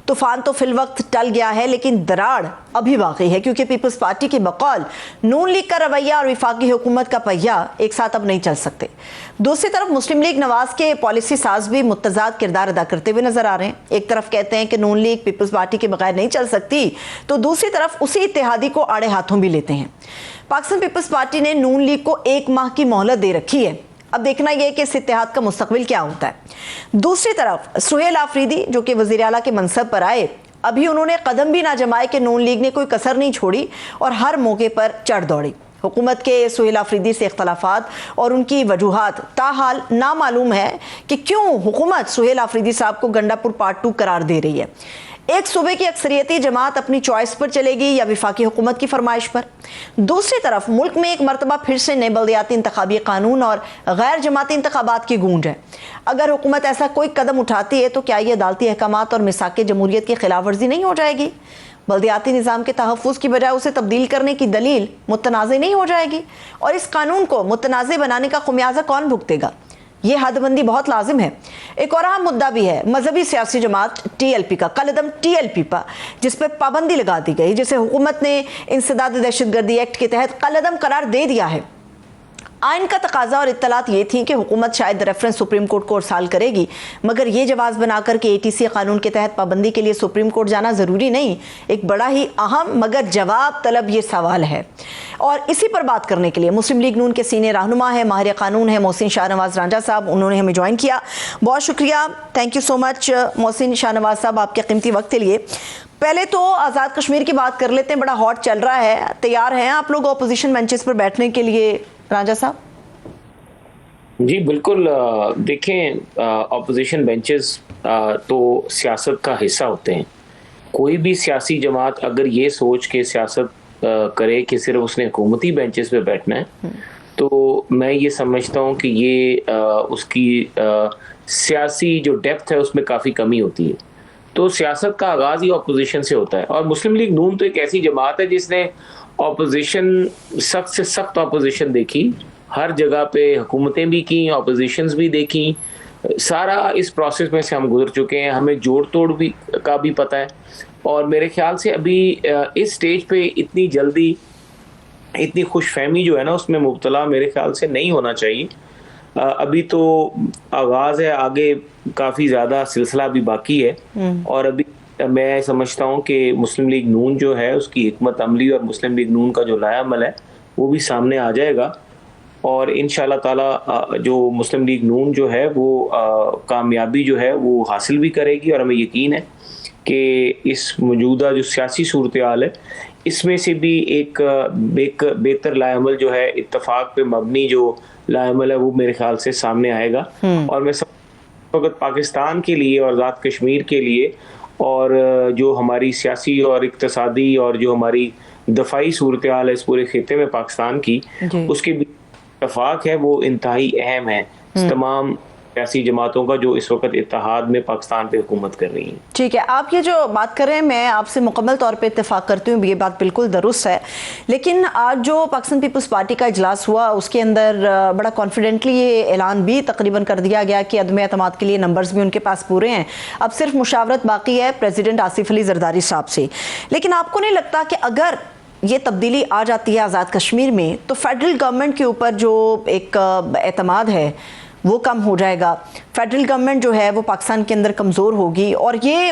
तूफान तो फिल वक्त टल गया है, लेकिन दराड़ अभी बाकी है, क्योंकि पीपल्स पार्टी की बकौल नून लीग का रवैया और विफाकी हुकूमत का पहिया एक साथ अब नहीं चल सकते। दूसरी तरफ मुस्लिम लीग नवाज के पॉलिसी साज भी मुतजाद किरदार अदा करते हुए नजर आ रहे हैं। एक तरफ कहते हैं कि नून लीग पीपल्स पार्टी के बगैर नहीं चल सकती, तो दूसरी तरफ उसी इत्तेहादी को आड़े हाथों भी लेते हैं। पाकिस्तान पीपल्स पार्टी ने नून लीग को 1 माह की मोहलत दे रखी है। अब देखना यह है कि इस इत्तेहाद का मुस्तकबिल क्या होता है। दूसरी तरफ सुहेल आफरीदी जो कि वज़ीर आला के मनसब पर आए, अभी उन्होंने कदम भी ना जमाए कि नून लीग ने कोई कसर नहीं छोड़ी और हर मौके पर चढ़ दौड़ी। हुकूमत के सुहेल आफरीदी से इख्तलाफात और उनकी वजूहात ताहाल नामालूम है कि क्यों हुकूमत सुहेल आफरीदी साहब को गंडापुर पार्ट 2 करार दे रही है। एक सूबे की अक्सरियती जमात अपनी चॉइस पर चलेगी या विफाकी हुकूमत की फरमाइश पर। दूसरी तरफ मुल्क में एक मरतबा फिर से नए बल्दियाती इंतखाबी कानून और गैर जमाती इंतखाबात की गूंज है। अगर हुकूमत ऐसा कोई कदम उठाती है तो क्या ये अदालती अहकामात और मिसाक जमहूरियत की खिलाफ वर्जी नहीं हो जाएगी? बल्दियाती निज़ाम के तहफ़्फ़ुज़ की बजाय उसे तब्दील करने की दलील मुतनाज़े नहीं हो जाएगी? और इस कानून को मुतनाज़े बनाने का खुमियाजा कौन भुगतेगा? ये हदबंदी बहुत लाजिम है। एक और अहम मुद्दा भी है मजहबी सियासी जमात TLP का, कलदम TLP पर, जिस पर पाबंदी लगा दी गई, जिसे हुकूमत ने इंसदाद दहशतगर्दी एक्ट के तहत कलदम करार दे दिया है। आइन का तकाजा और इत्तलात ये थी कि हुकूमत शायद रेफरेंस सुप्रीम कोर्ट को अरसाल करेगी, मगर ये जवाब बनाकर कि ATC कानून के तहत पाबंदी के लिए सुप्रीम कोर्ट जाना ज़रूरी नहीं। एक बड़ा ही अहम मगर जवाब तलब ये सवाल है, और इसी पर बात करने के लिए मुस्लिम लीग नून के सीनियर रहनुमा है, माहिर कानून है मोहसिन शाहनवाज रांझा साहब, उन्होंने हमें ज्वाइन किया। बहुत शुक्रिया, thank you so much Mohsin Shahnawaz साहब आपके कीमती वक्त के लिए। पहले तो आज़ाद कश्मीर की बात कर लेते हैं, बड़ा हॉट चल रहा है। तैयार हैं आप लोग अपोजिशन बेंचेस पर बैठने के लिए रांझा साहब? जी बिल्कुल। देखें, अपोजिशन बेंचेस तो सियासत का हिस्सा होते हैं। कोई भी सियासी जमात अगर ये सोच के सियासत करे कि सिर्फ उसने हुकूमती बेंचेस पे बैठना है, तो मैं ये समझता हूँ कि ये उसकी सियासी जो डेप्थ है उसमें काफ़ी कमी होती है। तो सियासत का आगाज़ ही अपोजिशन से होता है, और मुस्लिम लीग नून तो एक ऐसी जमात है जिसने अपोजिशन, सख्त से सख्त अपोजिशन देखी, हर जगह पे हुकूमतें भी की, अपोजिशंस भी देखी, सारा इस प्रोसेस में से हम गुजर चुके हैं। हमें जोड़ तोड़ भी का भी पता है, और मेरे ख्याल से अभी इस स्टेज पे इतनी जल्दी इतनी खुशफहमी जो है ना उसमें मुब्तला मेरे ख्याल से नहीं होना चाहिए। अभी तो आगाज़ है, आगे काफ़ी ज़्यादा सिलसिला भी बाकी है, और अभी मैं समझता हूँ कि मुस्लिम लीग नून जो है उसकी हिकमत अमली और मुस्लिम लीग नून का जो लायामल है वो भी सामने आ जाएगा, और इंशाल्लाह ताला जो मुस्लिम लीग नून जो है वो कामयाबी जो है वो हासिल भी करेगी। और हमें यकीन है कि इस मौजूदा जो सियासी सूरत हाल है इसमें से भी एक बेहतर लायामल जो है, इत्तफाक पे मबनी जो लायामल है वो मेरे ख्याल से सामने आएगा। और मैं वक्त पाकिस्तान के लिए और आज़ाद कश्मीर के लिए और जो हमारी सियासी और इक्तसादी और जो हमारी दफाई सूरत हाल है इस पूरे खिते में पाकिस्तान की, उसके भी इत्तफाक है वो इंतहाई अहम है तमाम सियासी जमातों का जो इस वक्त इत्तेहाद में पाकिस्तान पे हुकूमत कर रही हैं। ठीक है, आप ये जो बात कर रहे हैं मैं आपसे मुकम्मल तौर पे इत्तेफाक करती हूँ, ये बात बिल्कुल दुरुस्त है। लेकिन आज जो पाकिस्तान पीपल्स पार्टी का इजलास हुआ उसके अंदर बड़ा कॉन्फिडेंटली ये ऐलान भी तकरीबन कर दिया गया कि अदम एतमाद के लिए नंबर्स भी उनके पास पूरे हैं, अब सिर्फ मुशावरत बाकी है प्रेसिडेंट आसिफ अली जरदारी साहब से। लेकिन आपको नहीं लगता कि अगर ये तब्दीली आ जाती है आज़ाद कश्मीर में तो फेडरल गवर्नमेंट के ऊपर जो एक एतमाद है वो कम हो जाएगा, फेडरल गवर्नमेंट जो है वो पाकिस्तान के अंदर कमज़ोर होगी और ये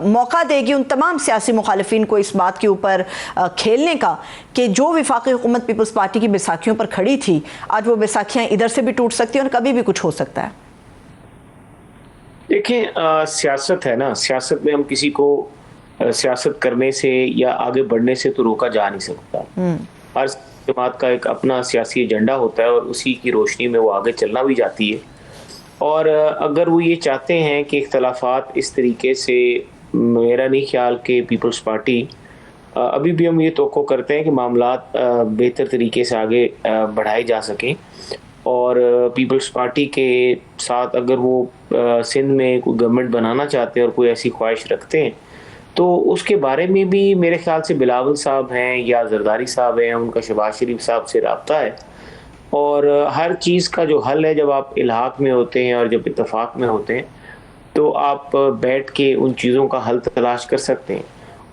मौका देगी उन तमाम सियासी मुखालिफिन को इस बात के ऊपर खेलने का कि जो वफाकी हुकूमत पीपल्स पार्टी की बैसाखियों पर खड़ी थी आज वो बैसाखियाँ इधर से भी टूट सकती हैं और कभी भी कुछ हो सकता है। देखें, सियासत है ना, सियासत में हम किसी को सियासत करने से या आगे बढ़ने से तो रोका जा नहीं सकता। हर जमात का एक अपना सियासी एजेंडा होता है और उसी की रोशनी में वो आगे चलना भी जाती है। और अगर वो ये चाहते हैं कि इख्तलाफात इस तरीके से, मेरा नहीं ख्याल कि पीपल्स पार्टी अभी भी हम ये तवक्को करते हैं कि मामलात बेहतर तरीके से आगे बढ़ाए जा सकें। और पीपल्स पार्टी के साथ अगर वो सिंध में कोई गवर्नमेंट बनाना चाहते हैं और कोई ऐसी ख्वाहिश रखते हैं तो उसके बारे में भी मेरे ख्याल से बिलावल साहब हैं या जरदारी साहब हैं, उनका शहबाज शरीफ साहब से रब्ता है। और हर चीज़ का जो हल है जब आप इल्हाक में होते हैं और जब इत्तफाक में होते हैं तो आप बैठ के उन चीज़ों का हल तलाश कर सकते हैं।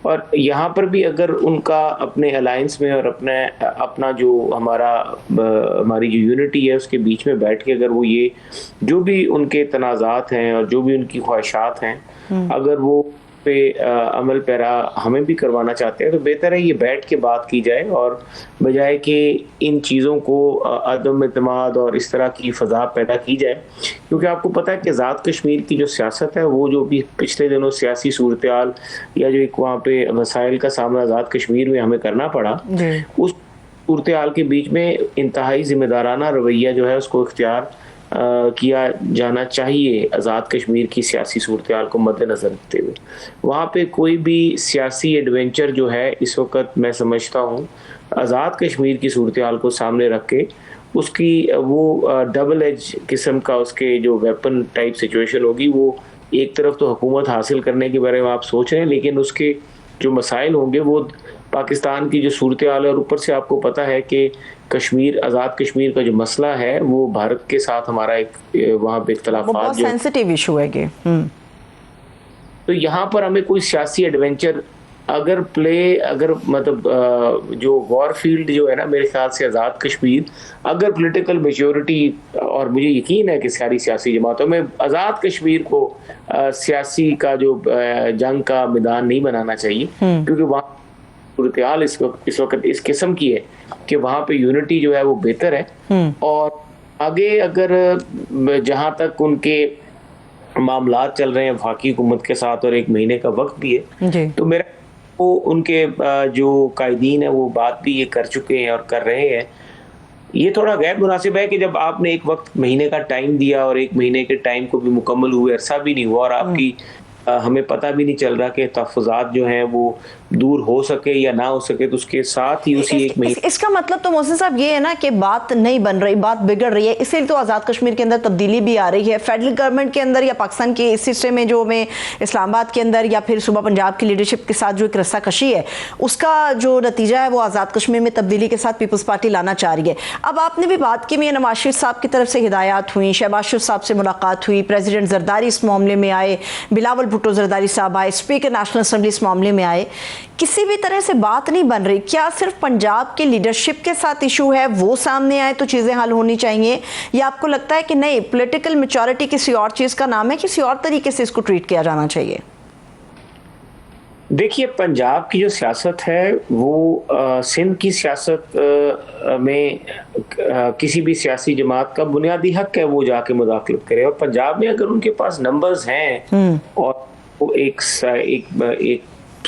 और यहाँ पर भी अगर उनका अपने अलायंस में और अपना जो हमारी जो यूनिटी है उसके बीच में बैठ के अगर वो ये जो भी उनके तनाज़ात हैं और जो भी उनकी ख्वाहिशात हैं अगर वो पे अमल पैरा हमें भी करवाना चाहते हैं तो बेहतर है ये बैठ के बात की जाए और बजाय कि इन चीज़ों को अदम एतमाद और इस तरह की फ़ज़ा पैदा की जाए। क्योंकि आपको पता है कि आज़ाद कश्मीर की जो सियासत है वो जो भी पिछले दिनों सियासी सूरत हाल या जो एक वहाँ पे मसाइल का सामना आज़ाद कश्मीर में हमें करना पड़ा, उस सूरत हाल के बीच में इंतहाई जिम्मेदाराना रवैया जो है उसको इख्तियार किया जाना चाहिए आज़ाद कश्मीर की सियासी सूरत हाल को मद्देनज़र रखते हुए। वहाँ पे कोई भी सियासी एडवेंचर जो है इस वक्त मैं समझता हूँ आज़ाद कश्मीर की सूरत हाल को सामने रख के उसकी वो डबल एज किस्म का उसके जो वेपन टाइप सिचुएशन होगी, वो एक तरफ तो हुकूमत हासिल करने के बारे में आप सोच रहे हैं लेकिन उसके जो मसाइल होंगे वो पाकिस्तान की जो सूरत हाल है और ऊपर से आपको पता है कि कश्मीर, आज़ाद कश्मीर का जो मसला है वो भारत के साथ हमारा एक वहाँ पे इख्तलाफात बहुत सेंसिटिव इशू है ये। तो यहाँ पर हमें कोई सियासी एडवेंचर अगर मतलब जो वॉर फील्ड जो है ना, मेरे ख्याल से आज़ाद कश्मीर अगर पॉलिटिकल मेच्योरिटी, और मुझे यकीन है कि सारी सियासी जमातों में आज़ाद कश्मीर को सियासी का जो जंग का मैदान नहीं बनाना चाहिए क्योंकि वहाँ सूरत हाल इस वक्त इस किस्म की है कि वहाँ पे यूनिटी जो है वो बेहतर है। और आगे अगर जहाँ तक उनके मामलात चल रहे हैं वफाकी हुकूमत के साथ और 1 महीने का वक्त भी है तो मेरा वो उनके जो कायदीन है वो बात भी ये कर चुके हैं और कर रहे हैं। ये थोड़ा गैर मुनासिब है कि जब आपने एक वक्त महीने का टाइम दिया और 1 महीने के टाइम को भी मुकम्मल हुए अरसा भी नहीं हुआ और आपकी हमें पता भी नहीं चल रहा कि तहफ़्फ़ुज़ात जो हैं वो दूर हो सके या ना हो सके, तो उसके साथ ही उसी 1 महीने इसका मतलब तो मोहसिन साहब ये है ना कि बात नहीं बन रही, बात बिगड़ रही है, इसलिए तो आज़ाद कश्मीर के अंदर तब्दीली भी आ रही है। फेडरल गवर्नमेंट के अंदर या पाकिस्तान के इस हिस्से में जो में इस्लामाबाद के अंदर या फिर सूबा पंजाब की लीडरशिप के साथ जो एक रस्साकशी है उसका जो नतीजा है वो आज़ाद कश्मीर में तब्दीली के साथ पीपल्स पार्टी लाना चाह रही है। अब आपने भी बात की, नवाज शरीफ साहब की तरफ से हिदायत हुई, शहबाज शरीफ साहब से मुलाकात हुई, प्रेसिडेंट जरदारी इस मामले में आए, बिलावल भुट्टो जरदारी साहब आए, स्पीकर नेशनल असेंबली इस मामले में आए, किसी भी तरह से बात नहीं बन रही। क्या सिर्फ पंजाब के लीडरशिप के साथ इशू है, वो सामने आए तो चीज़ें हल होनी चाहिए, या आपको लगता है कि नहीं पॉलिटिकल मैच्योरिटी किसी और चीज़ का नाम है, किसी और तरीके से इसको ट्रीट किया जाना चाहिए? देखिए, पंजाब की जो सियासत है वो सिंध की सियासत में किसी भी सियासी जमात का बुनियादी हक है वो जाके मुदाखलत करे। और पंजाब में अगर उनके पास नंबर्स हैं और वो एक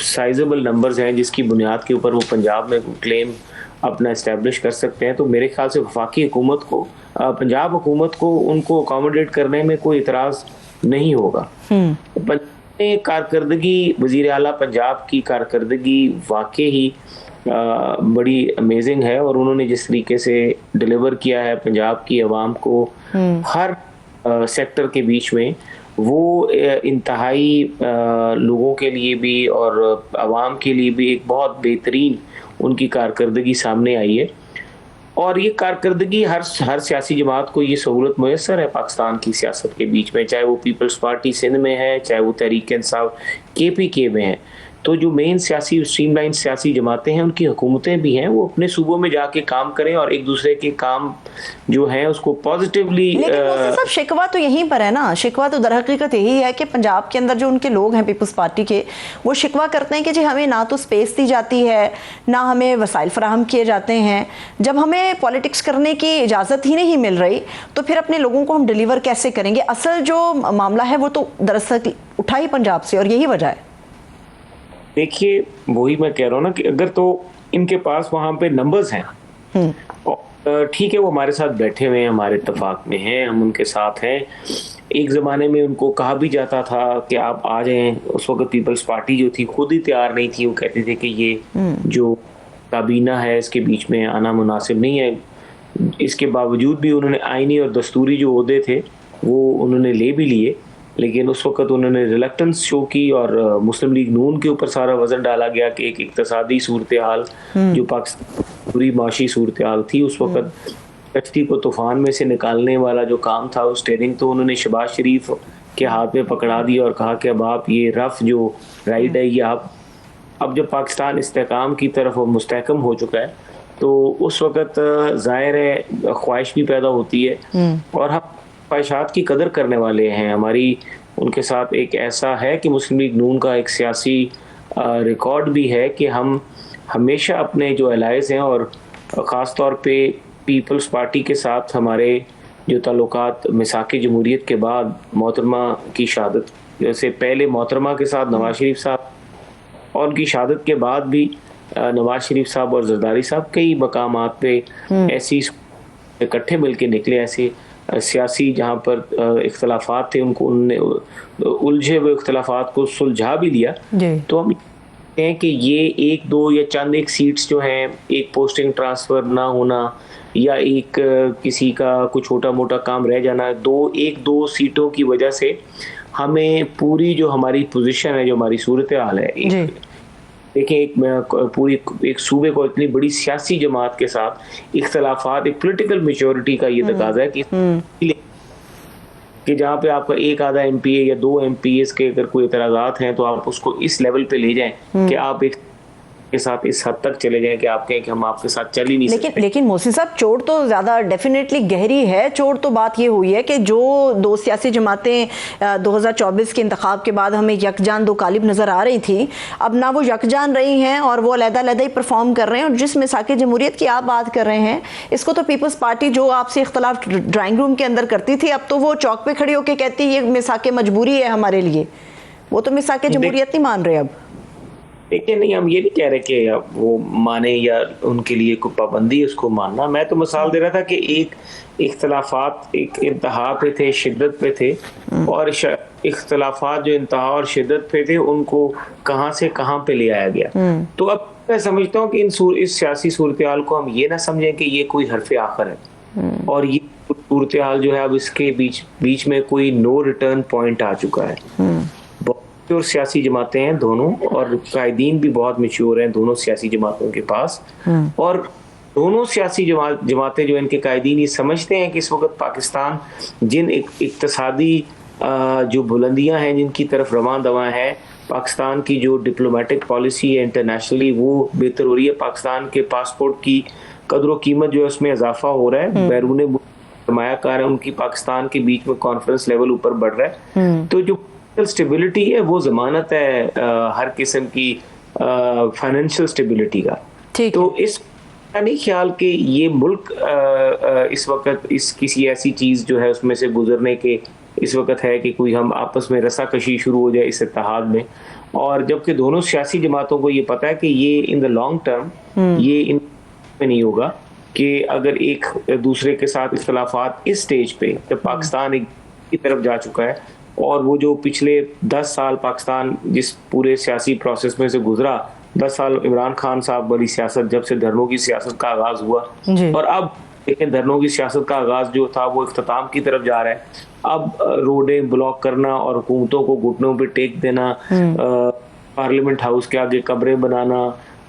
साइजेबल नंबर्स हैं जिसकी बुनियाद के ऊपर वो पंजाब में क्लेम अपना इस्टेब्लिश कर सकते हैं, तो मेरे ख्याल से वफाकी हुकूमत को, पंजाब हुकूमत को उनको अकोमोडेट करने में कोई इतराज़ नहीं होगा। कारकर्दगी, वजीर आला पंजाब की कारकर्दगी वाकई ही बड़ी अमेजिंग है, और उन्होंने जिस तरीके से डिलीवर किया है पंजाब की आवाम को हर सेक्टर के बीच में, वो इंतहाई लोगों के लिए भी और आवाम के लिए भी एक बहुत बेहतरीन उनकी कारकर्दगी सामने आई है। और ये कारकर्दगी हर सियासी जमात को ये सहूलत मुयसर है पाकिस्तान की सियासत के बीच में, चाहे वो पीपल्स पार्टी सिंध में है, चाहे वो तहरीक इंसाफ KPK में है। तो जो मेन सियासी स्ट्रीमलाइन सियासी जमातें हैं उनकी हुकूमतें भी हैं, वो अपने सूबों में जाके काम करें और एक दूसरे के काम जो है उसको पॉजिटिवली। लेकिन सब शिकवा तो यहीं पर है ना, शिकवा तो दरहकीकत यही है कि पंजाब के अंदर जो उनके लोग हैं पीपल्स पार्टी के, वो शिकवा करते हैं कि जी हमें ना तो स्पेस दी जाती है, ना हमें वसाइल फराहम किए जाते हैं। जब हमें पॉलिटिक्स करने की इजाज़त ही नहीं मिल रही तो फिर अपने लोगों को हम डिलीवर कैसे करेंगे? असल जो मामला है वो तो दरअसल उठा ही पंजाब से, और यही वजह है। देखिए, वही मैं कह रहा हूँ ना कि अगर तो इनके पास वहां पे नंबर्स हैं, ठीक है, वो हमारे साथ बैठे हुए हैं, हमारे इत्तेफाक में हैं, हम उनके साथ हैं। एक ज़माने में उनको कहा भी जाता था कि आप आ जाएं। उस वक्त पीपल्स पार्टी जो थी खुद ही तैयार नहीं थी, वो कहते थे कि ये जो काबीना है इसके बीच में आना मुनासिब नहीं है। इसके बावजूद भी उन्होंने आईनी और दस्तूरी जो ओहदे थे वो उन्होंने ले भी लिए, लेकिन उस वक्त उन्होंने रिलक्टेंस शो की और मुस्लिम लीग नून के ऊपर सारा वजन डाला गया कि एक इक्तसादी सूरत हाल जो पाकिस्तान पूरी माशी सूरत हाल थी उस वक्त, कश्ती को तूफान में से निकालने वाला जो काम था उस स्टेयरिंग तो उन्होंने शहबाज शरीफ के हाथ में पकड़ा दिया और कहा कि अब आप ये रफ जो राइड है ये आप, अब जब पाकिस्तान इस्तेहकाम की तरफ मुस्तहकम हो चुका है तो उस वक्त ज़ाहिर है ख्वाहिश भी पैदा होती है और हम ख्वाहिशात की कदर करने वाले हैं। हमारी उनके साथ एक ऐसा है कि मुस्लिम लीग नून का एक सियासी रिकॉर्ड भी है कि हम हमेशा अपने जो एलाइज हैं और ख़ास तौर पे पीपल्स पार्टी के साथ हमारे जो ताल्लुकात मिसाक जमहूरियत के बाद मोहतरमा की शहादत, जैसे पहले मोहतरमा के साथ नवाज शरीफ साहब और उनकी शहादत के बाद भी नवाज शरीफ साहब और जरदारी साहब कई मकामात पे ऐसी इकट्ठे मिलके निकले, ऐसे सियासी जहाँ पर इख्तलाफात थे उनको उन्होंने उलझे हुए इख्तलाफात को सुलझा भी दिया। तो हम हैं कि ये एक दो या चंद एक सीट्स जो हैं, एक पोस्टिंग ट्रांसफ़र ना होना या एक किसी का कुछ छोटा मोटा काम रह जाना, एक दो सीटों की वजह से हमें पूरी जो हमारी पोजीशन है, जो हमारी सूरत हाल है, देखिए पूरी एक सूबे को इतनी बड़ी सियासी जमात के साथ इख्तलाफात, एक पॉलिटिकल मैच्योरिटी का ये तकाजा है कि जहाँ पे आपका एक आधा MPA या 2 MPAs के अगर कोई एतराज़ात हैं तो आप उसको इस लेवल पे ले जाएं कि आप एक के साथ इस हद तक चले जाएं कि आप कहें कि हम आपके साथ चल ही नहीं सकते। लेकिन मोहसिन साहब, चोट तो ज़्यादा डेफिनेटली गहरी है। चोट तो बात ये हुई है कि जो दो सियासी जमातें 2024 के इंतखाब के बाद हमें यकजान दो कालिब नज़र आ रही थी, अब ना वो यकजान रही हैं और वो अलग-अलग ही परफॉर्म कर रहे हैं। और जिस मिसाक जमहूरियत की आप बात कर रहे हैं, इसको तो पीपल्स पार्टी जो आपसे इख्तलाफ ड्राइंग रूम के अंदर करती थी, अब तो वो चौक पे खड़ी होकर कहती है ये मिसाक मजबूरी है हमारे लिए। वो तो मिसाक जमहूरियत नहीं मान रहे अब। देखिए, नहीं, हम ये नहीं कह रहे कि वो माने या उनके लिए कोई पाबंदी उसको मानना। मैं तो मिसाल दे रहा था कि एक इख्तलाफात एक इंतहा पे थे, शिद्दत पे थे, और इख्तलाफात जो इंतहा और शिद्दत पे थे उनको कहाँ से कहाँ पे ले आया गया। तो अब मैं समझता हूँ कि इस सियासी सूरत हाल को हम ये ना समझें कि ये कोई हरफ आखिर है और ये सूरत हाल जो है अब इसके बीच में कोई नो रिटर्न पॉइंट आ चुका है। और सियासी जमातें हैं दोनों, और कायदीन भी बहुत मशहूर हैं दोनों सियासी जमातों के पास, और दोनों सियासी जमातें जो इनके कायदीन ये समझते हैं कि इस वक्त पाकिस्तान जिन इक्तसादी जो बुलंदियां हैं जिनकी तरफ रवां दवा है, पाकिस्तान की जो डिप्लोमेटिक पॉलिसी है इंटरनेशनली वो बेहतर हो रही है, पाकिस्तान के पासपोर्ट की कदर कीमत जो है उसमें इजाफा हो रहा है, बैरून सरमायाकार है उनकी पाकिस्तान के बीच में कॉन्फ्रेंस लेवल ऊपर बढ़ रहा है। तो जो स्टेबिलिटी है वो जमानत है हर किस्म की फाइनेंशियल स्टेबिलिटी का। ठीक, तो इस नहीं ख्याल कि ये मुल्क इस वक्त इस किसी ऐसी चीज जो है उसमें से गुजरने के इस वक्त है कि कोई हम आपस में रसाकशी शुरू हो जाए इस इत्तेहाद में, और जबकि दोनों सियासी जमातों को ये पता है कि ये इन द लॉन्ग टर्म ये इन में नहीं होगा कि अगर एक दूसरे के साथ इख्तलाफात इस स्टेज पे जब पाकिस्तान एक की तरफ जा चुका है, और वो जो पिछले 10 साल पाकिस्तान जिस पूरे सियासी प्रोसेस में से गुजरा, 10 साल इमरान खान साहब वाली सियासत, जब से धरनों की सियासत का आगाज हुआ, और अब देखें धरनों की सियासत का आगाज जो था वो इख्तिताम की तरफ जा रहा है। अब रोडें ब्लॉक करना और हुकूमतों को घुटनों पे टेक देना, पार्लियामेंट हाउस के आगे कब्रें बनाना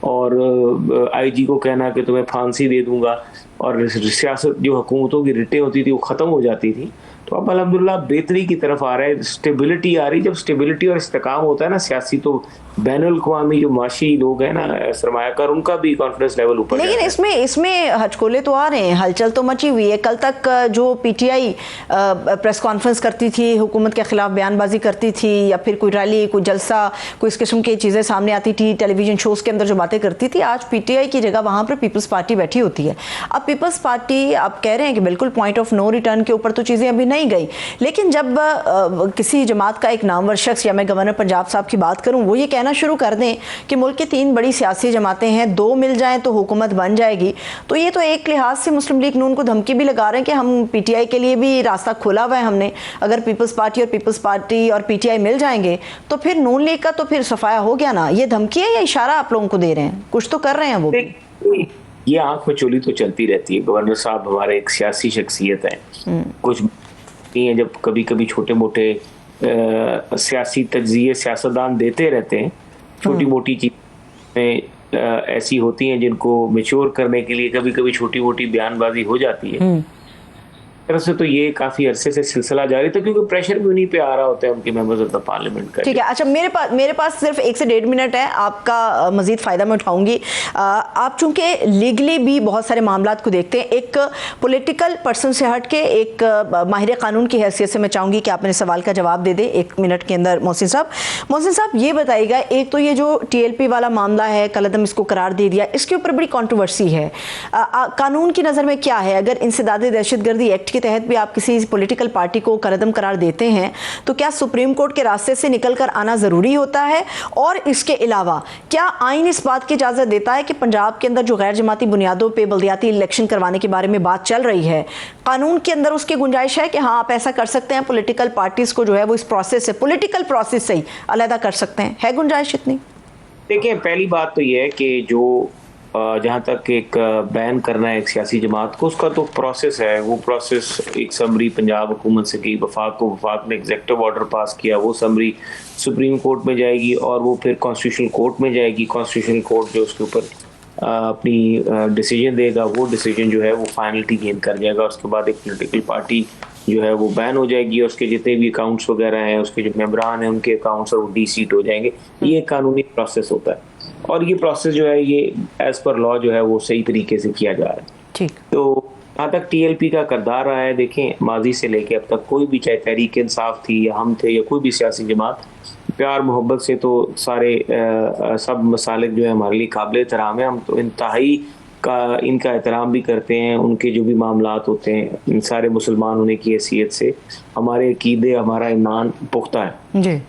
और आईजी को कहना कि तुम्हें फांसी दे दूंगा, और सियासत जो हुकूमतों की रिटें होती थी वो ख़त्म हो जाती थी। तो अब अल्हम्दुलिल्लाह बेहतरी की तरफ आ रहा है, स्टेबिलिटी आ रही। जब स्टेबिलिटी और इस्तेकाम होता है ना सियासी, तो बैनुल अक़वामी जो माशी लोग हैं ना सरमायाकार, उनका भी कॉन्फिडेंस लेवल ऊपर। लेकिन इसमें हचकोले तो आ रहे हैं, हलचल तो मची हुई है। कल तक जो पीटीआई प्रेस कॉन्फ्रेंस करती थी, हुकूमत के खिलाफ बयानबाजी करती थी, या फिर कोई रैली, कोई जलसा, कोई इस किस्म की चीज़ें सामने आती थी, टेलीविजन शोज़ के अंदर जो बातें करती थी, आज पीटीआई की जगह वहाँ पर पीपल्स पार्टी बैठी होती है। अब पीपल्स पार्टी आप कह रहे हैं कि बिल्कुल पॉइंट ऑफ नो रिटर्न के ऊपर तो चीज़ें अभी नहीं गई, लेकिन जब किसी जमात का एक नामवर शख्स, या मैं गवर्नर पंजाब साहब की बात करूं, वो ये कहना शुरू कर दें कि मुल्क की 3 बड़ी सियासी जमातें हैं, 2 मिल जाएं तो हुकूमत बन जाएगी, तो ये तो एक लिहाज से मुस्लिम लीग नून को धमकी भी लगा रहे हैं कि हम पीटीआई के लिए भी रास्ता खोला हुआ है हमने, अगर पीपल्स पार्टी और पीटीआई मिल जाएंगे तो फिर नून लीग का तो फिर सफाया हो गया ना। ये धमकी है या इशारा आप लोगों को दे रहे हैं? कुछ तो कर रहे हैं वो। ये आंख में चोली तो चलती रहती है। गवर्नर साहब हमारे एक सियासी शख्सियत है, कुछ हैं जब कभी कभी छोटे मोटे सियासी तज्जिए सियासतदान देते रहते हैं, छोटी मोटी चीजें ऐसी होती हैं जिनको मैच्योर करने के लिए कभी कभी छोटी मोटी बयानबाजी हो जाती है। तरह से तो ये काफी अरसे से सिलसिला जारी था, क्योंकि प्रेशर भी उन्हीं पे आ रहा होता है उनके मेंबर्स ऑफ द पार्लियामेंट का। ठीक है, अच्छा मेरे पास सिर्फ 1 से 1.5 मिनट है, आपका मजीद फायदा मैं उठाऊंगी। आप चूंकि लीगली भी बहुत सारे मामलात को देखते हैं, एक पॉलिटिकल पर्सन से हट के एक माहिर कानून की हैसियत से मैं चाहूंगी कि आप मेरे सवाल का जवाब दे दें 1 मिनट के अंदर। मोहसिन साहब ये बताइएगा, एक तो ये जो टीएलपी वाला मामला है, कल अदम इसको करार दे दिया, इसके ऊपर बड़ी कंट्रोवर्सी है। कानून की नज़र में क्या है, अगर इंसदाद दहशतगर्दी एक्ट के तहत भी आप किसी पॉलिटिकल पार्टी को करदम करार देते हैं तो क्या सुप्रीम कोर्ट के रास्ते से निकलकर आना ज़रूरी होता है? और इसके अलावा क्या आइन इस बात की इजाज़त देता है कि पंजाब के अंदर जो गैर जमाती बुनियादों पर बल्दियाती इलेक्शन करवाने के बारे में बात चल रही है, कानून के अंदर उसकी गुंजाइश है कि हाँ आप ऐसा कर सकते हैं, पॉलिटिकल पार्टीज को जो है वो इस प्रोसेस से, पॉलिटिकल प्रोसेस से ही अलहदा कर सकते हैं? है गुंजाइश इतनी? देखिए, पहली बात तो ये है कि जो जहाँ तक एक बैन करना है एक सियासी जमात को, उसका तो प्रोसेस है। वो प्रोसेस एक समरी पंजाब हुकूमत से की, वफाक ने एग्जीक्यूटिव ऑर्डर पास किया, वो समरी सुप्रीम कोर्ट में जाएगी और वो फिर कॉन्स्टिट्यूशनल कोर्ट में जाएगी। कॉन्स्टिट्यूशनल कोर्ट जो उसके ऊपर अपनी डिसीजन देगा, वो डिसीजन जो है वो फाइनलिटी गेन कर जाएगा। उसके बाद एक पॉलिटिकल पार्टी जो है वो बैन हो जाएगी और उसके जितने भी अकाउंट्स वगैरह हैं, उसके जो मेंबरान हैं, उनके अकाउंट्स और वो डी-सीट हो जाएंगे। ये कानूनी प्रोसेस होता है और ये प्रोसेस जो है ये एज पर लॉ जो है वो सही तरीके से किया जा रहा है। ठीक। तो जहाँ तक टीएलपी का किरदार रहा है, देखें माजी से लेके अब तक कोई भी, चाहे तहरीक इंसाफ थी या हम थे या कोई भी सियासी जमात, प्यार मोहब्बत से तो सारे सब मसालिक जो है हमारे लिए काबिल एहतराम है। हम तो इंतहाई का इनका एहतराम भी करते हैं। उनके जो भी मामलात होते हैं, सारे मुसलमान होने की हैसियत से हमारे अकीदे, हमारा ईमान पुख्ता है जी।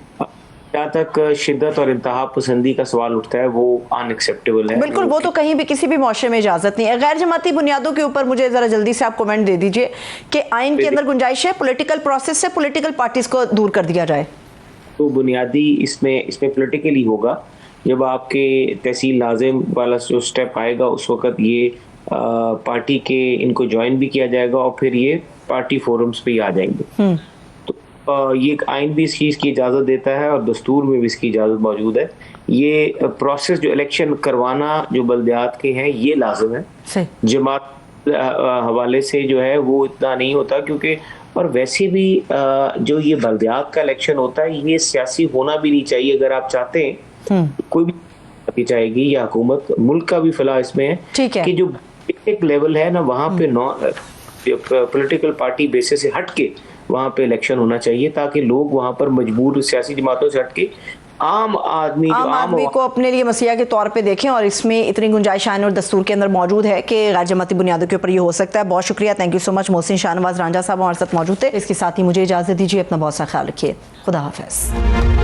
जहाँ तक शिद्दत और इंतहा पसंदी का सवाल उठता है, वो अनएक्सेप्टेबल है। बिल्कुल, वो तो कहीं भी किसी भी मुआशरे में इजाजत नहीं है। गैर जमाती बुनियादों के ऊपर मुझे जरा जल्दी से आप कमेंट दे दीजिए कि आइन के अंदर गुंजाइश है पॉलिटिकल प्रोसेस से पॉलिटिकल पार्टीज को दूर कर दिया जाए? तो बुनियादी इसमें पॉलिटिकली होगा। जब आपके तहसील लाजिम वाला जो स्टेप आएगा, उस वक्त ये पार्टी के इनको ज्वाइन भी किया जाएगा और फिर ये पार्टी फोरम्स पे ही आ जाएंगे। ये आइन भी इस चीज़ की इजाज़त देता है और दस्तूर में भी इसकी इजाज़त मौजूद है। ये प्रोसेस जो इलेक्शन करवाना जो बल्दियात के हैं, ये लाजिम है। जमात हवाले से जो है वो इतना नहीं होता, क्योंकि और वैसे भी जो ये बल्दियात का इलेक्शन होता है, ये सियासी होना भी नहीं चाहिए। अगर आप चाहते हैं कोई भी चाहेगी या हुकूमत, मुल्क का भी फिलहाल इसमें है कि जो एक लेवल है ना, वहाँ पे पॉलिटिकल पार्टी बेसिस से हट के वहाँ पे इलेक्शन होना चाहिए, ताकि लोग वहाँ पर मजबूर सियासी जमातों से हटके आम आदमी को अपने लिए मसीहा के तौर पे देखें, और इसमें इतनी गुंजाइश आईन और दस्तूर के अंदर मौजूद है कि गैर जमाती बुनियादों के ऊपर ये हो सकता है। बहुत शुक्रिया, thank you so much. Mohsin Shahnawaz Ranjha साहब हमारे साथ मौजूद थे। इसके साथ ही मुझे इजाज़त दीजिए, अपना बहुत सा ख्याल रखिए। खुदा हाफिज़।